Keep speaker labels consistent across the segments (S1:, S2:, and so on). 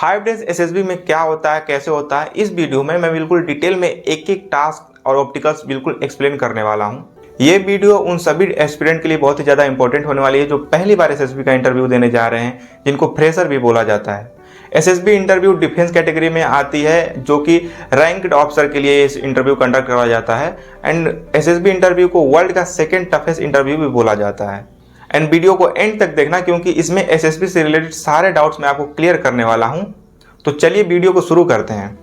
S1: 5 days SSB में क्या होता है, कैसे होता है, इस वीडियो में मैं बिल्कुल डिटेल में एक एक टास्क और ऑप्टिकल्स बिल्कुल एक्सप्लेन करने वाला हूं। ये वीडियो उन सभी एस्पिरेंट के लिए बहुत ही ज़्यादा इंपॉर्टेंट होने वाली है जो पहली बार एसएसबी का इंटरव्यू देने जा रहे हैं, जिनको फ्रेशर भी बोला जाता है। एसएसबी इंटरव्यू डिफेंस कैटेगरी में आती है, जो कि रैंक्ड ऑफिसर के लिए इस इंटरव्यू कंडक्ट करवाया जाता है। एंड एसएसबी इंटरव्यू को वर्ल्ड का सेकेंड टफेस्ट इंटरव्यू भी बोला जाता है। एंड वीडियो को एंड तक देखना, क्योंकि इसमें एसएसबी से रिलेटेड सारे डाउट्स मैं आपको क्लियर करने वाला हूं। तो चलिए वीडियो को शुरू करते हैं।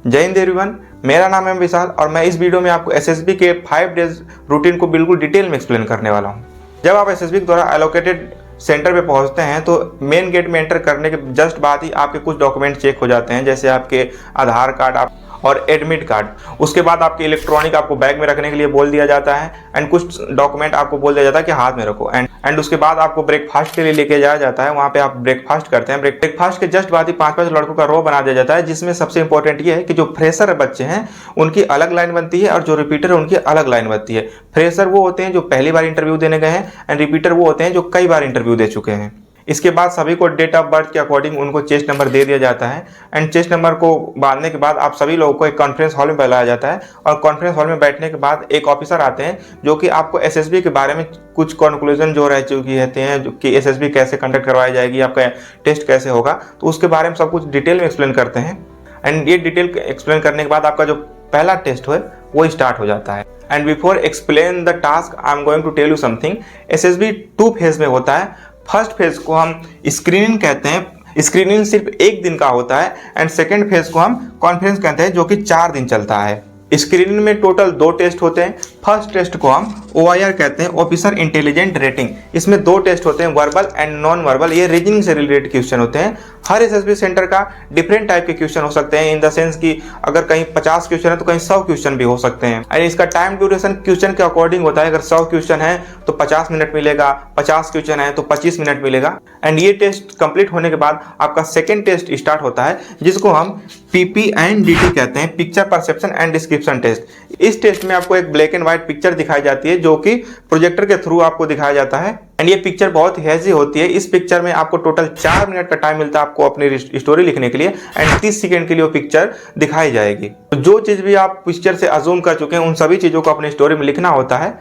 S1: जय हिंद एवरीवन, मेरा नाम है विशाल और मैं इस वीडियो में आपको एसएसबी के 5 डेज रूटीन को बिल्कुल डिटेल में एक्सप्लेन करने वाला हूं। जब आप एसएसबी द्वारा एलोकेटेड सेंटर पे पहुंचते हैं तो मेन गेट में एंटर करने के जस्ट बाद ही आपके कुछ डॉक्यूमेंट चेक हो जाते हैं, जैसे आपके आधार कार्ड और एडमिट कार्ड। उसके बाद आपके इलेक्ट्रॉनिक आपको बैग में रखने के लिए बोल दिया जाता है एंड कुछ डॉक्यूमेंट आपको बोल दिया जाता है कि हाथ में रखो। एंड उसके बाद आपको ब्रेकफास्ट के लिए लेके जाया जाता है। वहाँ पे आप ब्रेकफास्ट करते हैं। ब्रेकफास्ट के जस्ट बाद ही 5-5 लड़कों का रो बना दिया जाता है, जिसमें सबसे इंपॉर्टेंट ये है कि जो फ्रेशर बच्चे हैं उनकी अलग लाइन बनती है और जो रिपीटर है उनकी अलग लाइन बनती है। फ्रेशर वो होते हैं जो पहली बार इंटरव्यू देने गए हैं एंड रिपीटर वो होते हैं जो कई बार इंटरव्यू दे चुके हैं। इसके बाद सभी को डेट ऑफ बर्थ के अकॉर्डिंग उनको चेस्ट नंबर दे दिया जाता है एंड चेस्ट नंबर को बांधने के बाद आप सभी लोगों को एक कॉन्फ्रेंस हॉल में बुलाया जाता है। और कॉन्फ्रेंस हॉल में बैठने के बाद एक ऑफिसर आते हैं जो कि आपको एसएसबी के बारे में कुछ कंक्लूजन जो रह चुकी रहते हैं कि एसएसबी कैसे कंडक्ट करवाई जाएगी, आपका टेस्ट कैसे होगा, तो उसके बारे में सब कुछ डिटेल में एक्सप्लेन करते हैं। एंड ये डिटेल एक्सप्लेन करने के बाद आपका जो पहला टेस्ट है वो स्टार्ट हो जाता है। And before explain the task I am going to tell you something. SSB 2 phase में होता है। फर्स्ट फेज को हम स्क्रीनिंग कहते हैं। स्क्रीनिंग सिर्फ 1 दिन का होता है एंड सेकेंड फेज को हम कॉन्फ्रेंस कहते हैं, जो कि 4 दिन चलता है। स्क्रीनिंग में टोटल 2 टेस्ट होते हैं। फर्स्ट टेस्ट को हम OIR कहते हैं, ऑफिसर इंटेलिजेंट रेटिंग। इसमें 2 टेस्ट होते हैं, वर्बल एंड नॉन वर्बल। ये रीजनिंग से रिलेटेड क्वेश्चन होते हैं। हर एसएसबी सेंटर का डिफरेंट टाइप के क्वेश्चन हो सकते हैं, इन द सेंस कि अगर कहीं 50 क्वेश्चन है तो कहीं 100 क्वेश्चन भी हो सकते हैं। एंड इसका टाइम ड्यूरेशन क्वेश्चन के अकॉर्डिंग होता है। अगर 100 क्वेश्चन है तो 50 मिनट मिलेगा, 50 क्वेश्चन है तो 25 मिनट मिलेगा। एंड ये टेस्ट कंप्लीट होने के बाद आपका सेकेंड टेस्ट स्टार्ट होता है, जिसको हम PPNDT कहते हैं, picture perception and description test. इस टेस्ट में आपको एक ब्लैक एंड व्हाइट पिक्चर दिखाई जाती है, जो कि प्रोजेक्टर के थ्रू आपको दिखाया जाता है। एंड ये पिक्चर बहुत हैजी होती है। इस पिक्चर में आपको टोटल 4 मिनट का टाइम मिलता है आपको अपनी स्टोरी लिखने के लिए एंड 30 सेकंड के लिए वो पिक्चर दिखाई जाएगी। तो जो चीज़ भी आप पिक्चर से अज्यूम कर चुके हैं उन सभी चीज़ों को अपनी स्टोरी में लिखना होता है।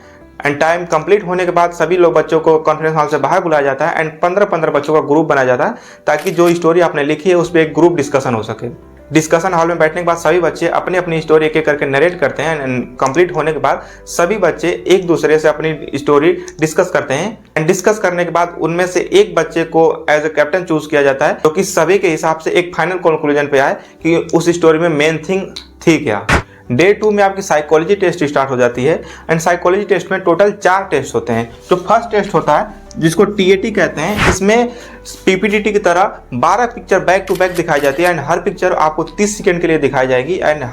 S1: एंड टाइम कंप्लीट होने के बाद सभी लोग बच्चों को कॉन्फ्रेंस हॉल से बाहर बुलाया जाता है एंड 15-15 बच्चों का ग्रुप बनाया जाता है, ताकि जो स्टोरी आपने लिखी है उस पर एक ग्रुप डिस्कशन हो सके। डिस्कशन हॉल में बैठने के बाद सभी बच्चे अपनी अपनी स्टोरी एक एक करके नरेट करते हैं एंड कंप्लीट होने के बाद सभी बच्चे एक दूसरे से अपनी स्टोरी डिस्कस करते हैं। एंड डिस्कस करने के बाद उनमें से एक बच्चे को एज ए कैप्टन चूज किया जाता है, जो कि सभी के हिसाब से एक फाइनल कंक्लूजन पे आए कि उस स्टोरी में मेन थिंग थी क्या। डे 2 में आपकी साइकोलॉजी टेस्ट स्टार्ट हो जाती है एंड साइकोलॉजी टेस्ट में टोटल 4 टेस्ट होते हैं। जो फर्स्ट टेस्ट होता है जिसको TAT कहते हैं, इसमें PPTT की तरह 12 पिक्चर बैक टू बैक दिखाई जाती है एंड हर पिक्चर आपको 30 सेकंड के लिए दिखाई जाएगी। एंड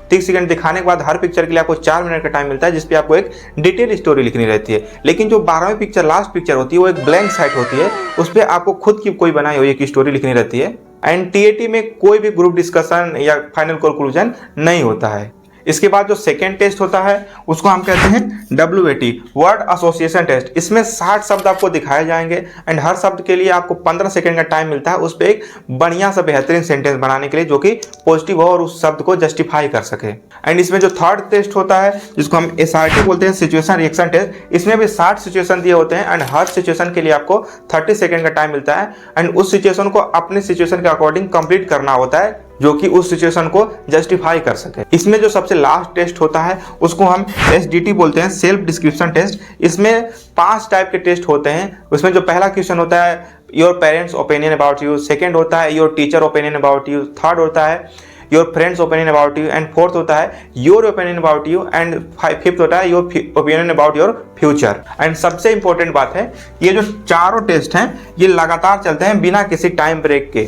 S1: 30 सेकंड दिखाने के बाद हर पिक्चर के लिए आपको 4 मिनट का टाइम मिलता है, जिसपे आपको एक डिटेल स्टोरी लिखनी रहती है। लेकिन जो 12वीं पिक्चर लास्ट पिक्चर होती है वो एक ब्लैंक साइट होती है, उस पर आपको खुद की कोई बनाई हुई एक स्टोरी लिखनी रहती है। एंड TAT में कोई भी ग्रुप डिस्कशन या फाइनल कंक्लूजन नहीं होता है। इसके बाद जो सेकेंड टेस्ट होता है उसको हम कहते हैं WAT, वर्ड एसोसिएशन टेस्ट। इसमें 60 शब्द आपको दिखाए जाएंगे एंड हर शब्द के लिए आपको 15 सेकंड का टाइम मिलता है, उस पर एक बढ़िया सा बेहतरीन सेंटेंस बनाने के लिए जो कि पॉजिटिव हो और उस शब्द को जस्टिफाई कर सके। एंड इसमें जो थर्ड टेस्ट होता है जिसको हम SRT बोलते हैं, सिचुएशन रिएक्शन टेस्ट। इसमें भी 60 सिचुएशन दिए होते हैं एंड हर सिचुएशन के लिए आपको 30 सेकंड का टाइम मिलता है एंड उस सिचुएशन को अपने सिचुएशन के अकॉर्डिंग कंप्लीट करना होता है, जो कि उस सिचुएशन को जस्टिफाई कर सके। इसमें जो सबसे लास्ट टेस्ट होता है उसको हम SDT बोलते हैं, सेल्फ डिस्क्रिप्शन टेस्ट। इसमें 5 टाइप के टेस्ट होते हैं। उसमें जो पहला क्वेश्चन होता है your parents opinion about you, second होता है your teacher opinion about you, third होता है your friends opinion about you and fourth होता है your opinion about you and fifth होता है your opinion about your future. And सबसे important बात है, ये जो चारों टेस्ट हैं ये लगातार चलते हैं बिना किसी टाइम ब्रेक के।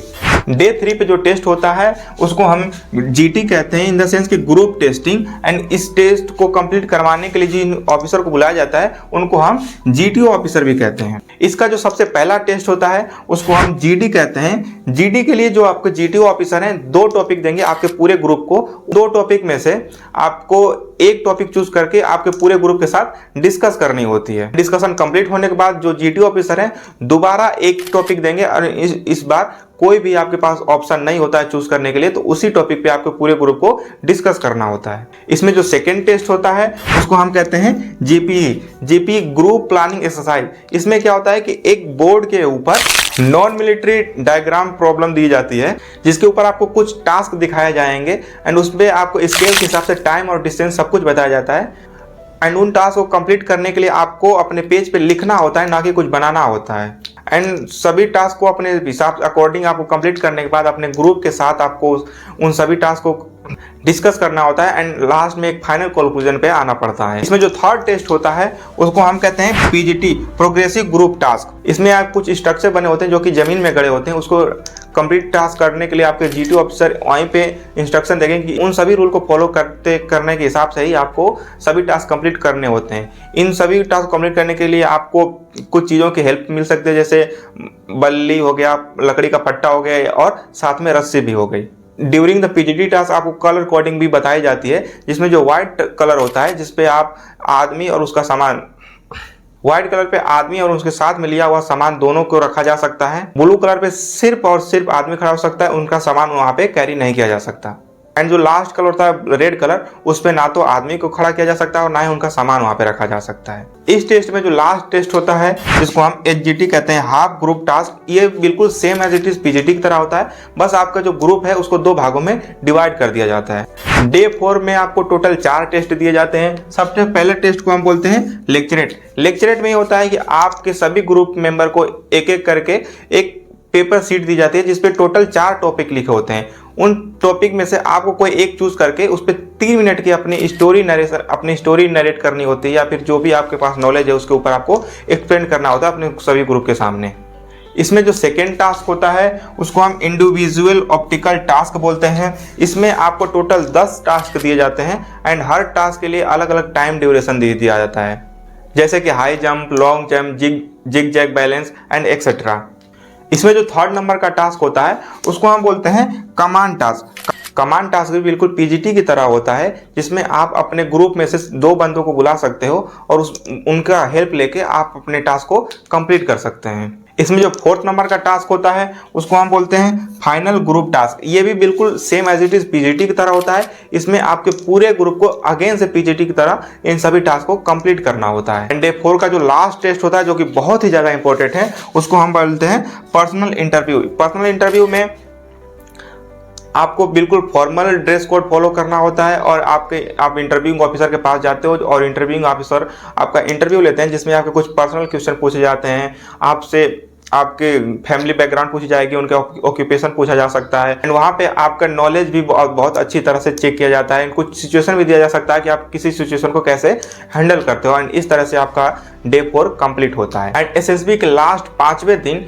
S1: डे 3 पे जो टेस्ट होता है उसको हम GT कहते हैं, इन द सेंस कि ग्रुप टेस्टिंग। एंड इस टेस्ट को कंप्लीट करवाने के लिए जिन ऑफिसर को बुलाया जाता है उनको हम GTO ऑफिसर भी कहते हैं। इसका जो सबसे पहला टेस्ट होता है उसको हम GD कहते हैं। GD के लिए जो आपके GTO ऑफिसर हैं 2 टॉपिक देंगे आपके पूरे ग्रुप को। 2 टॉपिक में से आपको एक टॉपिक चूज करके आपके पूरे ग्रुप के साथ डिस्कस करनी होती है। डिस्कशन कंप्लीट होने के बाद जो जीटी ऑफिसर हैं दोबारा एक टॉपिक देंगे और इस बार कोई भी आपके पास ऑप्शन नहीं होता है चूज करने के लिए, तो उसी टॉपिक पे आपके पूरे ग्रुप को डिस्कस करना होता है। इसमें जो सेकंड टेस्ट होता है उसको हम कहते हैं जीपीई ग्रुप प्लानिंग एक्सरसाइज। इसमें क्या होता है कि एक बोर्ड के ऊपर नॉन मिलिट्री डायग्राम प्रॉब्लम दी जाती है, जिसके ऊपर आपको कुछ टास्क दिखाए जाएंगे एंड उसमें आपको स्केल के हिसाब से टाइम और डिस्टेंस सब कुछ बताया जाता है। एंड उन टास्क को कंप्लीट करने के लिए आपको अपने पेज पे लिखना होता है, ना कि कुछ बनाना होता है। एंड सभी टास्क को अपने हिसाब अकॉर्डिंग आपको कंप्लीट करने के बाद अपने ग्रुप के साथ आपको उन सभी टास्क को डिस्कस करना होता है एंड लास्ट में एक फाइनल कंक्लूजन पे आना पड़ता है। इसमें जो थर्ड टेस्ट होता है उसको हम कहते हैं पीजीटी प्रोग्रेसिव ग्रुप टास्क। इसमें आप कुछ स्ट्रक्चर बने होते हैं जो कि जमीन में गड़े होते हैं, उसको कंप्लीट टास्क करने के लिए आपके जीटी ऑफिसर वहीं पे इंस्ट्रक्शन देंगे कि उन सभी रूल को फॉलो करने के हिसाब से ही आपको सभी टास्क कंप्लीट करने होते हैं। इन सभी टास्क कंप्लीट करने के लिए आपको कुछ चीज़ों की हेल्प मिल सकती है, जैसे बल्ली हो गया, लकड़ी का पट्टा हो गया और साथ में रस्सी भी हो गई। ड्यूरिंग द पीजीटी टास्क आपको कलर कोडिंग भी बताई जाती है, जिसमें जो व्हाइट कलर होता है जिसपे आप आदमी और उसका सामान, व्हाइट कलर पे आदमी और उसके साथ में लिया हुआ सामान दोनों को रखा जा सकता है। ब्लू कलर पे सिर्फ और सिर्फ आदमी खड़ा हो सकता है, उनका सामान वहां पे कैरी नहीं किया जा सकता। एंड जो लास्ट कलर होता है रेड कलर, उस पे ना तो आदमी को खड़ा किया जा सकता है और ना ही उनका सामान वहां पे रखा जा सकता है। इस टेस्ट में जो लास्ट टेस्ट होता है जिसको हम एचजीटी कहते हैं, हाफ ग्रुप टास्क, ये बिल्कुल same as it is PGT की तरह होता है, बस आपका जो ग्रुप है उसको दो भागों में डिवाइड कर दिया जाता है। डे 4 में आपको टोटल 4 टेस्ट दिए जाते हैं। सबसे पहले टेस्ट को हम बोलते हैं लेक्चरेट। लेक्चरेट में ये होता है कि आपके सभी ग्रुप मेंबर को एक एक करके एक पेपर सीट दी जाती है जिसपे टोटल 4 टॉपिक लिखे होते हैं। उन टॉपिक में से आपको कोई एक चूज करके उस पर 3 मिनट की अपनी स्टोरी नरेट करनी होती है, या फिर जो भी आपके पास नॉलेज है उसके ऊपर आपको एक्सप्लेन करना होता है अपने सभी ग्रुप के सामने। इसमें जो सेकेंड टास्क होता है उसको हम इंडिविजुअल ऑप्टिकल टास्क बोलते हैं। इसमें आपको टोटल 10 टास्क दिए जाते हैं एंड हर टास्क के लिए अलग अलग टाइम ड्यूरेशन दिया जाता है, जैसे कि high jump, long jump, zigzag balance and etcetera. इसमें जो थर्ड नंबर का टास्क होता है उसको हम बोलते हैं कमांड टास्क। कमांड टास्क भी बिल्कुल पीजीटी की तरह होता है, जिसमें आप अपने ग्रुप में से 2 बंदों को बुला सकते हो और उनका हेल्प लेके आप अपने टास्क को कंप्लीट कर सकते हैं। इसमें जो 4th नंबर का टास्क होता है उसको हम बोलते हैं फाइनल ग्रुप टास्क। ये भी बिल्कुल same as it is PGT की तरह होता है। इसमें आपके पूरे ग्रुप को अगेन से पीजीटी की तरह इन सभी टास्क को कंप्लीट करना होता है। एंड डे 4 का जो लास्ट टेस्ट होता है जो कि बहुत ही ज्यादा इंपॉर्टेंट है, उसको हम बोलते हैं पर्सनल इंटरव्यू। पर्सनल इंटरव्यू में आपको बिल्कुल फॉर्मल ड्रेस कोड फॉलो करना होता है और आप इंटरव्यूइंग ऑफिसर के पास जाते हो और इंटरव्यूइंग ऑफिसर आपका इंटरव्यू लेते हैं, जिसमें आपके कुछ पर्सनल क्वेश्चन पूछे जाते हैं। आपसे आपके फैमिली बैकग्राउंड पूछी जाएगी, उनके ऑक्यूपेशन पूछा जा सकता है एंड वहाँ पे आपका नॉलेज भी बहुत अच्छी तरह से चेक किया जाता है। कुछ सिचुएशन भी दिया जा सकता है कि आप किसी सिचुएशन को कैसे हैंडल करते हो एंड इस तरह से आपका डे 4 कंप्लीट होता है। एंड एसएसबी के लास्ट 5वें दिन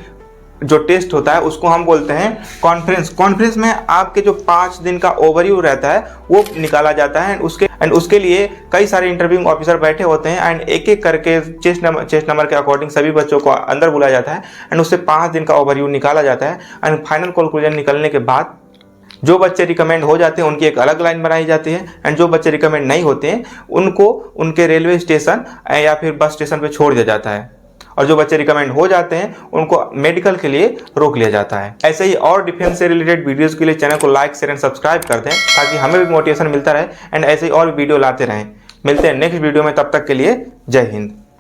S1: जो टेस्ट होता है उसको हम बोलते हैं कॉन्फ्रेंस। कॉन्फ्रेंस में आपके जो 5 दिन का ओवरव्यू रहता है वो निकाला जाता है एंड उसके लिए कई सारे इंटरव्यूइंग ऑफिसर बैठे होते हैं एंड एक एक करके चेस्ट नंबर के अकॉर्डिंग सभी बच्चों को अंदर बुलाया जाता है एंड उससे 5 दिन का ओवरव्यू निकाला जाता है। एंड फाइनल कंक्लूजन निकलने के बाद जो बच्चे रिकमेंड हो जाते हैं उनकी एक अलग लाइन बनाई जाती है एंड जो बच्चे रिकमेंड नहीं होते हैं उनको उनके रेलवे स्टेशन या फिर बस स्टेशन पर छोड़ दिया जाता है और जो बच्चे रिकमेंड हो जाते हैं उनको मेडिकल के लिए रोक लिया जाता है। ऐसे ही और डिफेंस से रिलेटेड वीडियोस के लिए चैनल को लाइक, शेयर एंड सब्सक्राइब कर दें ताकि हमें भी मोटिवेशन मिलता रहे एंड ऐसे ही और वीडियो लाते रहें। मिलते हैं नेक्स्ट वीडियो में, तब तक के लिए जय हिंद।